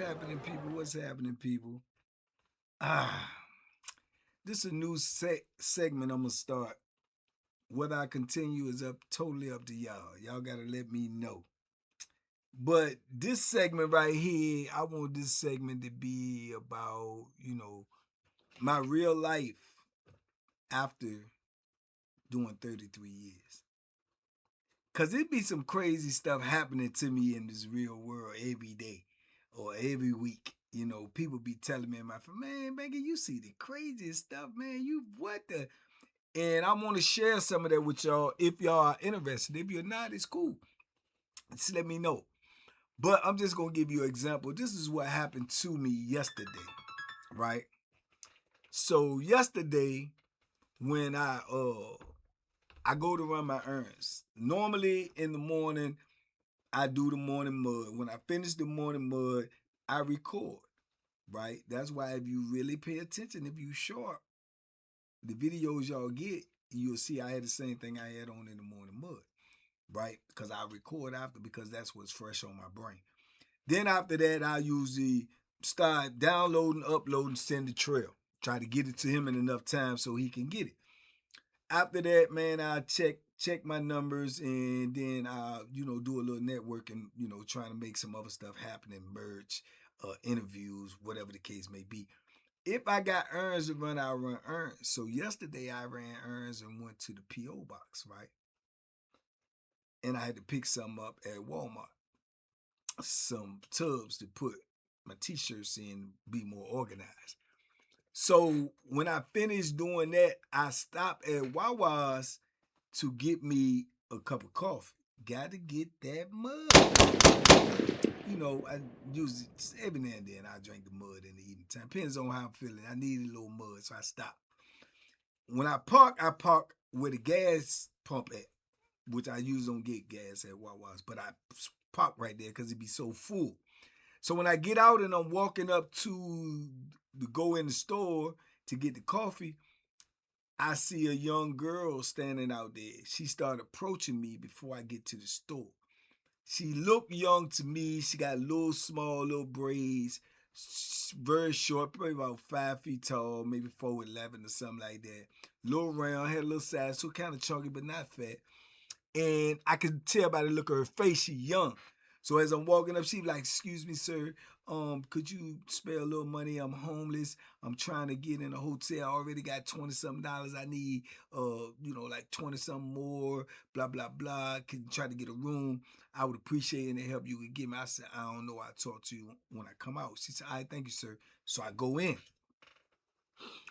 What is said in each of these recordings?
happening, people? What's happening, people? Ah, this is a new segment I'm gonna start. Whether I continue is up totally up to y'all. Y'all gotta let me know. But this segment right here, I want this segment to be about, my real life after doing 33 years. Cause it be some crazy stuff happening to me in this real world every day or every week. People be telling me in my phone, man, Banky, you see the craziest stuff, man. You what the and I want to share some of that with y'all if y'all are interested. If you're not, it's cool. Just let me know. But I'm just gonna give you an example. This is what happened to me yesterday, right? So yesterday, when I go to run my errands. Normally in the morning, I do the morning mud. When I finish the morning mud, I record, right? That's why if you really pay attention, if you sharp, the videos y'all get, you'll see I had the same thing I had on in the morning mud, right? Because I record after because that's what's fresh on my brain. Then after that, I usually start downloading, uploading, send the trail. Try to get it to him in enough time so he can get it. After that, man, I check my numbers and then I, do a little networking, trying to make some other stuff happen, merge, interviews, whatever the case may be. If I got errands to run, I run errands. So yesterday I ran errands and went to the P.O. box, right? And I had to pick some up at Walmart. Some tubs to put my t-shirts in, be more organized. So when I finished doing that, I stopped at Wawa's to get me a cup of coffee. Got to get that mud. I use it every now and then. I drink the mud in the evening time. Depends on how I'm feeling. I need a little mud, so I stop. When I park where the gas pump at, which I usually don't get gas at Wawa's, but I park right there because it be so full. So when I get out and I'm walking up to go in the store to get the coffee, I see a young girl standing out there. She started approaching me before I get to the store. She looked young to me. She got little braids, very short, probably about 5 feet tall, maybe 4'11" or something like that. Little round, had a little size, so kind of chunky, but not fat. And I could tell by the look of her face, she young. So as I'm walking up, she like, "Excuse me, sir, could you spare a little money? I'm homeless. I'm trying to get in a hotel. I already got $20-something. I need, like 20-something more, blah, blah, blah. Can you try to get a room? I would appreciate any help you could give me." I said, "I don't know. I'll talk to you when I come out." She said, "All right, thank you, sir." So I go in.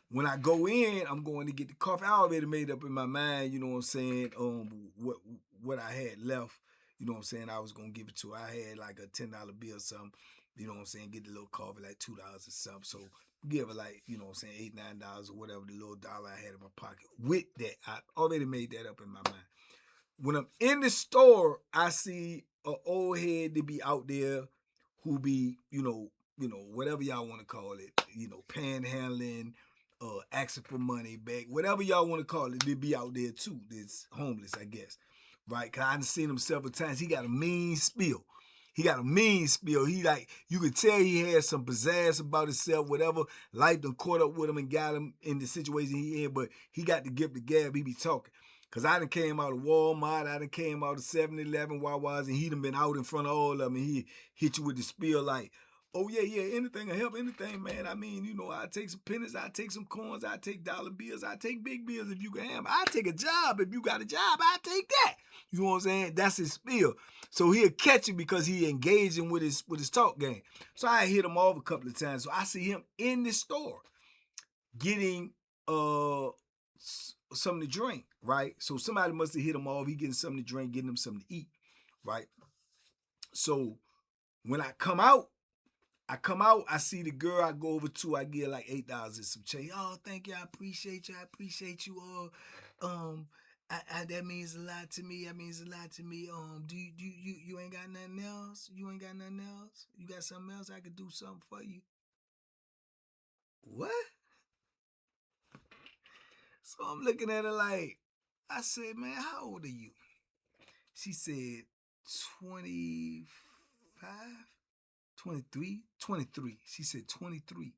When I go in, I'm going to get the coffee. I already made up in my mind, you know what I'm saying, what I had left, you know what I'm saying, I was going to give it to her. I had like a $10 bill or something, you know what I'm saying, get the little coffee, like $2 or something. So give her like, you know what I'm saying, $8, $9 or whatever, the little dollar I had in my pocket. With that, I already made that up in my mind. When I'm in the store, I see an old head to be out there who be, whatever y'all want to call it, panhandling, asking for money back, whatever y'all want to call it, they be out there too. It's homeless, I guess, right? Cause I done seen him several times. He got a mean spiel. He like, you could tell he had some pizzazz about himself, whatever. Life done caught up with him and got him in the situation he in, but he got the gift of gab, he be talking. Cause I done came out of Walmart, I done came out of 7-Eleven, Wawa's, and he done been out in front of all of them, and he hit you with the spiel like, "Oh yeah, anything will help, anything, man. I mean, I take some pennies, I take some coins, I take dollar bills, I take big bills if you can have them. I take a job if you got a job, I take that." You know what I'm saying? That's his spiel. So he'll catch you because he engaging with his talk game. So I hit him off a couple of times. So I see him in the store getting something to drink, right? So somebody must have hit him off. He getting something to drink, getting him something to eat, right? So when I come out, I see the girl I go over to, I get like $8 and some change. "Oh, thank you, I appreciate you. That means a lot to me. That means a lot to me. Do you ain't got nothing else? You ain't got nothing else? You got something else I could do something for you?" What? So I'm looking at her like, I said, "Man, how old are you?" She said, 25, 23? 23. She said 23.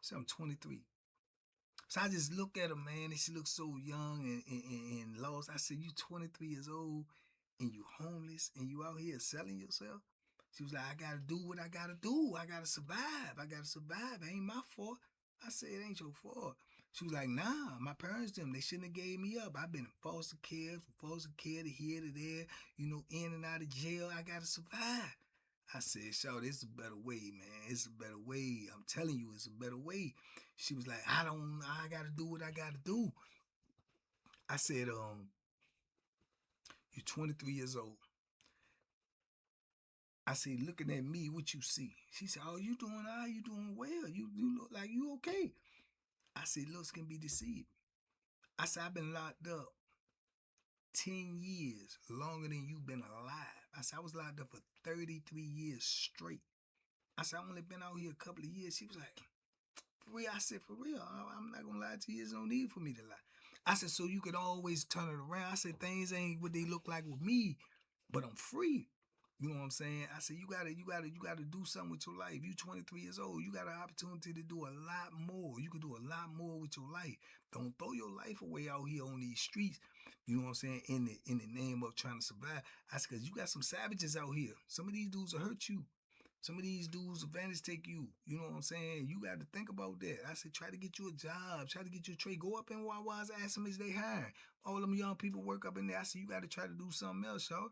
So I'm 23. So I just look at her, man, and she looks so young and lost. I said, you 23 years old and you homeless and you out here selling yourself? She was like, I gotta do what I gotta do. I gotta survive. I gotta survive. It ain't my fault. I said, it ain't your fault. She was like, nah, my parents, they shouldn't have gave me up. I've been in foster care, from foster care to here to there, in and out of jail. I gotta survive. I said, Shaw, it's a better way, man. It's a better way. I'm telling you, it's a better way. She was like, I gotta do what I gotta do. I said, you're 23 years old. I said, looking at me, what you see? She said, oh, you doing all right? You doing well. You look like you okay. I said, looks can be deceived. I said, I've been locked up 10 years, longer than you've been alive. I said, I was locked up for 33 years straight. I said, I only been out here a couple of years. She was like, for real? I said, for real. I'm not going to lie to you. There's no need for me to lie. I said, so you can always turn it around. I said, things ain't what they look like with me, but I'm free. You know what I'm saying? I said, you gotta do something with your life. You 23 years old. You got an opportunity to do a lot more. You can do a lot more with your life. Don't throw your life away out here on these streets. You know what I'm saying? In the name of trying to survive. I said, cause you got some savages out here. Some of these dudes will hurt you. Some of these dudes advantage take you. You know what I'm saying? You got to think about that. I said, try to get you a job. Try to get you a trade. Go up in Wawa's, ask them is they hiring. All them young people work up in there. I said, you got to try to do something else, y'all.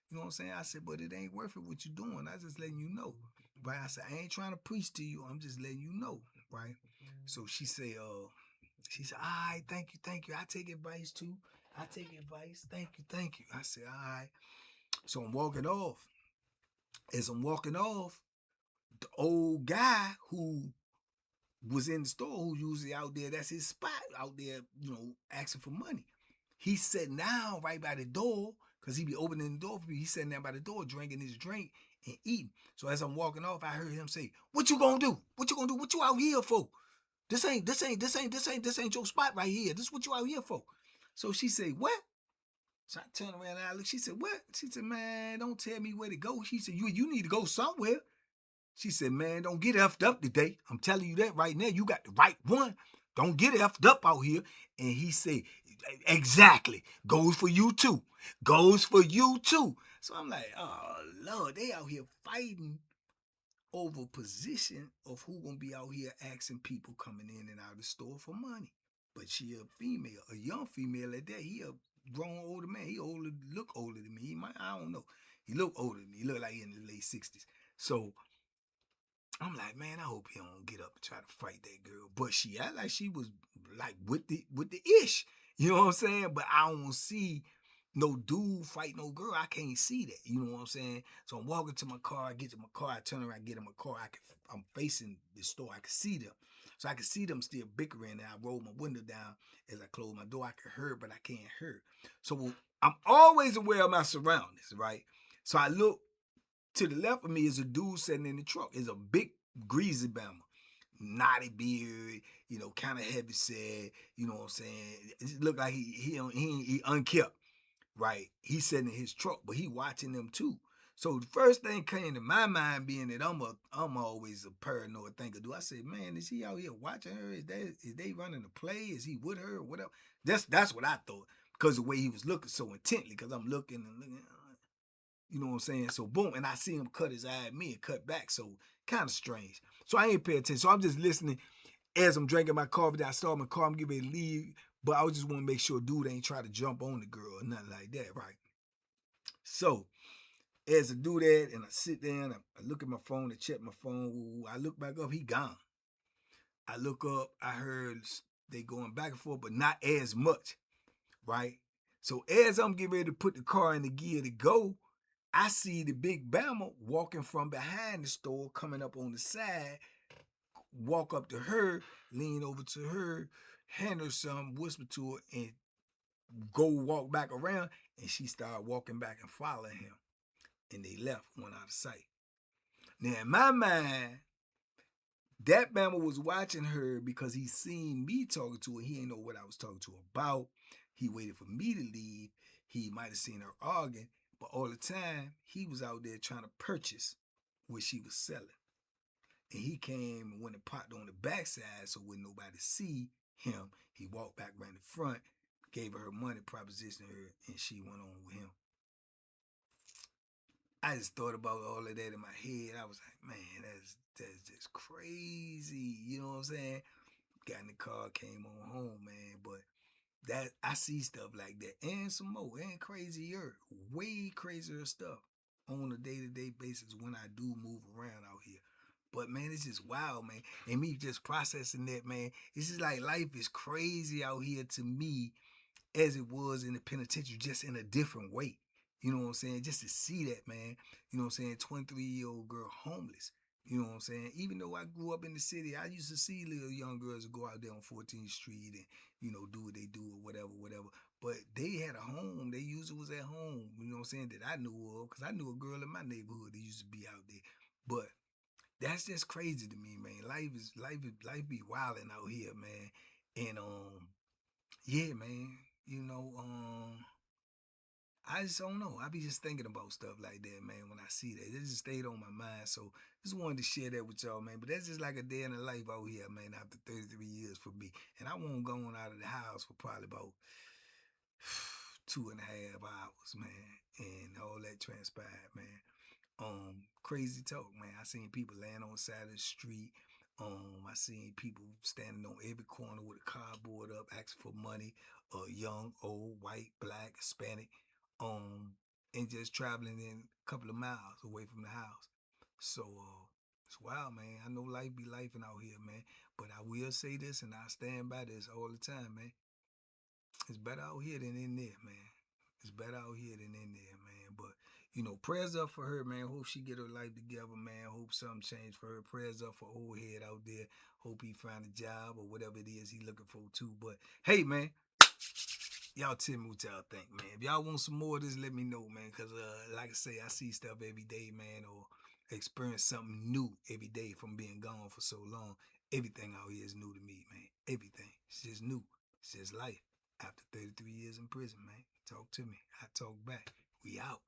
You know what I'm saying? I said, but it ain't worth it what you doing. I just letting you know. Right? I said, I ain't trying to preach to you. I'm just letting you know. Right? So she said, all right, thank you. I take advice too. I take advice. Thank you. I said, all right. So I'm walking off. As I'm walking off, the old guy who was in the store, who usually out there, that's his spot out there, asking for money. He's sitting down right by the door, because he be opening the door for me. He's sitting down by the door drinking his drink and eating. So as I'm walking off, I heard him say, what you gonna do? What you gonna do? What you out here for? This ain't your spot right here. This is what you out here for. So she said, what? So I turned around and I looked. She said, what? She said, man, don't tell me where to go. She said, you need to go somewhere. She said, man, don't get effed up today. I'm telling you that right now. You got the right one. Don't get effed up out here. And he said, exactly. Goes for you too. Goes for you too. So I'm like, oh, Lord, they out here fighting over position of who gonna be out here asking people coming in and out of the store for money. But she a female, a young female at that. He a grown older man. He look older than me. He might, I don't know. He look older than me. He look like he in the late 60s. So I'm like, man, I hope he don't get up and try to fight that girl. But she act like she was like with the ish. You know what I'm saying? But I don't see no dude fight no girl. I can't see that. You know what I'm saying? So I'm walking to my car. I get to my car. I turn around, get in my car. I'm facing the store. I can see them. So I can see them still bickering. And I roll my window down as I close my door. I can hear, but I can't hear. So I'm always aware of my surroundings, right? So I look to the left of me is a dude sitting in the truck. It's a big greasy bama. Knotty beard, kind of heavy set, you know what I'm saying? It look like he unkept, right? He's sitting in his truck, but he watching them too. So the first thing came to my mind being that I'm always a paranoid thinker. Do I say, man, is he out here watching her? Is they running a play? Is he with her or whatever? That's what I thought, because the way he was looking so intently, because I'm looking and looking. You know what I'm saying? So boom, and I see him cut his eye at me and cut back. So kind of strange. So I ain't pay attention. So I'm just listening as I'm drinking my coffee. I start my car. I'm getting ready to leave, but I just want to make sure dude ain't try to jump on the girl or nothing like that, right? So as I do that, and I sit down, I look at my phone and check my phone. I look back up, he gone. I look up, I heard they going back and forth, but not as much, right? So as I'm getting ready to put the car in the gear to go, I see the big Bama walking from behind the store, coming up on the side, walk up to her, lean over to her, hand her some, whisper to her, and go walk back around. And she started walking back and following him. And they left, went out of sight. Now, in my mind, that Bama was watching her because he seen me talking to her. He didn't know what I was talking to her about. He waited for me to leave. He might have seen her arguing. But all the time, he was out there trying to purchase what she was selling. And he came and went and parked on the backside so when nobody see him, he walked back around the front, gave her money, propositioned her, and she went on with him. I just thought about all of that in my head. I was like, man, that's just crazy. You know what I'm saying? Got in the car, came on home, man. But that I see stuff like that and some more and crazier, way crazier stuff on a day-to-day basis when I do move around out here. But man, it's just wild, man. And me just processing that, man. It's just like life is crazy out here to me as it was in the penitentiary, just in a different way. You know what I'm saying? Just to see that, man. You know what I'm saying? 23-year-old girl homeless. You know what I'm saying? Even though I grew up in the city, I used to see little young girls go out there on 14th Street and, do what they do or whatever. But they had a home. They usually was at home, you know what I'm saying, that I knew of. Because I knew a girl in my neighborhood that used to be out there. But that's just crazy to me, man. Life be wilding out here, man. And yeah, man. I just don't know. I be just thinking about stuff like that, man, when I see that. It just stayed on my mind. So just wanted to share that with y'all, man. But that's just like a day in the life out here, man, after 33 years for me. And I won't go on out of the house for probably about 2.5 hours, man. And all that transpired, man. Crazy talk, man. I seen people laying on the side of the street. I seen people standing on every corner with a cardboard up, asking for money. Young, old, white, black, Hispanic. And just traveling in a couple of miles away from the house. So, it's wild, man. I know life be lifing out here, man. But I will say this, and I stand by this all the time, man. It's better out here than in there, man. It's better out here than in there, man. But, prayers up for her, man. Hope she get her life together, man. Hope something changed for her. Prayers up for old head out there. Hope he find a job or whatever it is he looking for, too. But, hey, man. Y'all tell me what y'all think, man. If y'all want some more of this, let me know, man. Because, like I say, I see stuff every day, man. Or experience something new every day from being gone for so long. Everything out here is new to me, man. Everything. It's just new. It's just life. After 33 years in prison, man. Talk to me. I talk back. We out.